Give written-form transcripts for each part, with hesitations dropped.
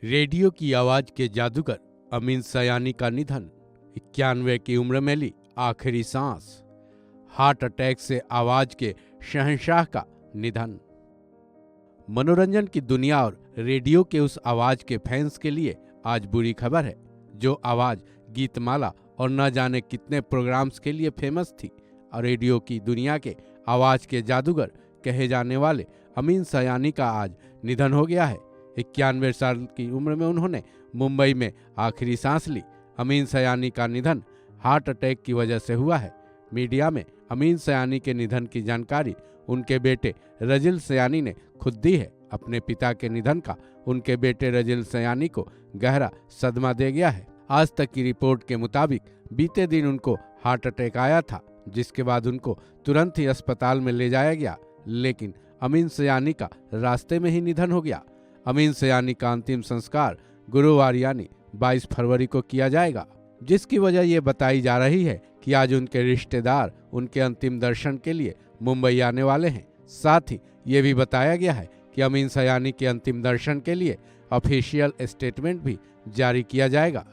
Radio की आवाज के जादूगर अमीन सयानी का निधन। 91 की उम्र में ली आखिरी सांस। हार्ट अटैक से आवाज के शहंशाह का निधन। मनोरंजन की दुनिया और रेडियो के उस आवाज के फैंस के लिए आज बुरी खबर है जो आवाज गीतमाला और न जाने कितने प्रोग्राम्स के लिए फेमस थी। और रेडियो की दुनिया के आवाज के जादूगर कहे जाने वाले अमीन सयानी का आज निधन हो गया है। 91 साल की उम्र में उन्होंने मुंबई में आखिरी सांस ली। अमीन सयानी का निधन हार्ट अटैक की वजह से हुआ है। मीडिया में अमीन सयानी के निधन की जानकारी उनके बेटे रजिल सयानी ने खुद दी है। अपने पिता के निधन का उनके बेटे रजिल सयानी को गहरा सदमा दे गया है। आज तक की रिपोर्ट के मुताबिक बीते दिन उनको हार्ट अटैक आया था, जिसके बाद उनको तुरंत ही अस्पताल में ले जाया गया, लेकिन अमीन सयानी का रास्ते में ही निधन हो गया। अमीन सयानी का अंतिम संस्कार गुरुवार यानी 22 फरवरी को किया जाएगा, जिसकी वजह ये बताई जा रही है कि आज उनके रिश्तेदार उनके अंतिम दर्शन के लिए मुंबई आने वाले हैं। साथ ही ये भी बताया गया है कि अमीन सयानी के अंतिम दर्शन के लिए ऑफिशियल स्टेटमेंट भी जारी किया जाएगा।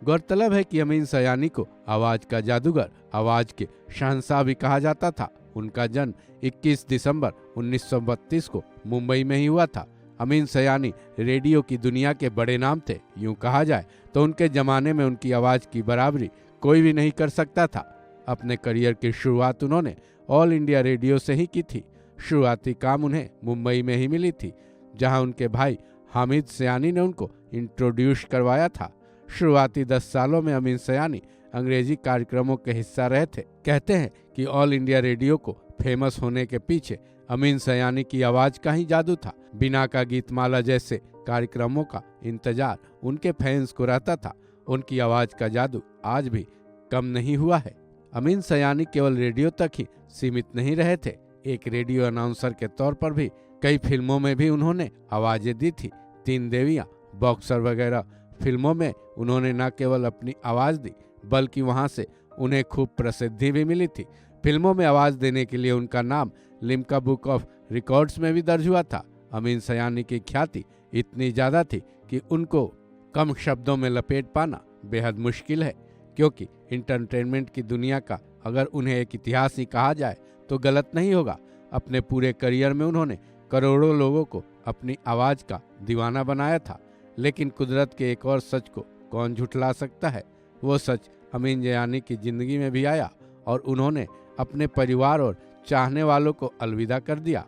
गौरतलब है कि अमीन सयानी को आवाज का जादूगर, आवाज के शहंशाह भी कहा जाता था। उनका जन्म 21 दिसंबर 1932 को मुंबई में ही हुआ था। अमीन सयानी रेडियो की दुनिया के बड़े नाम थे। यूं कहा जाए तो उनके जमाने में उनकी आवाज की बराबरी कोई भी नहीं कर सकता था। अपने करियर की शुरुआत उन्होंने ऑल इंडिया रेडियो से ही की थी। शुरुआती काम उन्हें मुंबई में ही मिली थी, जहां उनके भाई हामिद सयानी ने उनको इंट्रोड्यूस करवाया था। शुरुआती 10 सालों में अमीन सयानी अंग्रेजी कार्यक्रमों के हिस्सा रहे थे। कहते हैं कि ऑल इंडिया रेडियो को फेमस होने के पीछे अमीन सयानी की आवाज का ही जादू था। बिना का गीतमाला जैसे कार्यक्रमों का इंतजार उनके फैंस को रहता था। उनकी आवाज का जादू आज भी कम नहीं हुआ है। अमीन सयानी केवल रेडियो तक ही सीमित नहीं रहे थे। एक रेडियो अनाउंसर के तौर पर भी कई फिल्मों में भी उन्होंने आवाजें दी थी। 3 देवियां, बॉक्सर वगैरह फिल्मों में उन्होंने न केवल अपनी आवाज दी, बल्कि वहां से उन्हें खूब प्रसिद्धि भी मिली थी। फिल्मों में आवाज देने के लिए उनका नाम लिम्का बुक ऑफ रिकॉर्ड्स में भी दर्ज हुआ था। अमीन सयानी की ख्याति इतनी ज्यादा थी कि उनको कम शब्दों में लपेट पाना बेहद मुश्किल है, क्योंकि इंटरटेनमेंट की दुनिया का अगर उन्हें एक इतिहास ही कहा जाए तो गलत नहीं होगा। अपने पूरे करियर में उन्होंने करोड़ों लोगों को अपनी आवाज का दीवाना बनाया था, लेकिन कुदरत के एक और सच को कौन झुठला सकता है। वो सच अमीन सयानी की जिंदगी में भी आया और उन्होंने अपने परिवार और चाहने वालों को अलविदा कर दिया।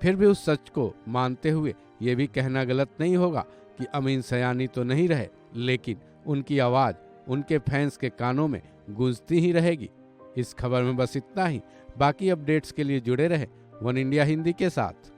फिर भी उस सच को मानते हुए ये भी कहना गलत नहीं होगा कि अमीन सयानी तो नहीं रहे, लेकिन उनकी आवाज उनके फैंस के कानों में गूंजती ही रहेगी। इस खबर में बस इतना ही। बाकी अपडेट्स के लिए जुड़े रहे वन इंडिया हिंदी के साथ।